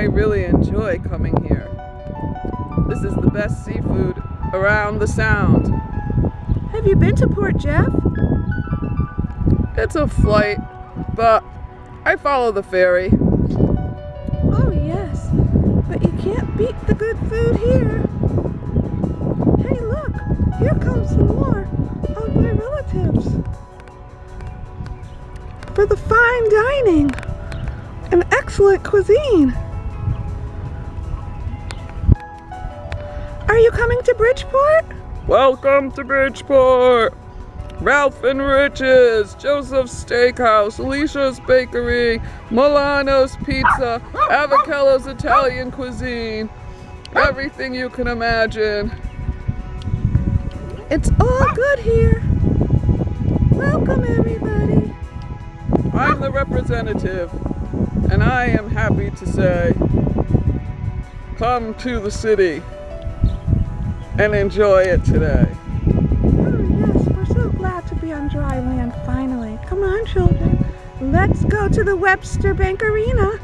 I really enjoy coming here. This is the best seafood around the Sound. Have you been to Port Jeff? It's a flight, but I follow the ferry. Oh yes, but you can't beat the good food here. Hey look, here comes some more of my relatives. For the fine dining and excellent cuisine. Are you coming to Bridgeport? Welcome to Bridgeport! Ralph and Richies, Joseph's Steakhouse, Leishas Bakeria, Milano's Pizza, Avocado's Italian Cuisine. Everything you can imagine. It's all good here. Welcome everybody. I'm the representative, and I am happy to say, come to the city and enjoy it today. Oh yes, we're so glad to be on dry land finally. Come on children, let's go to the Webster Bank Arena.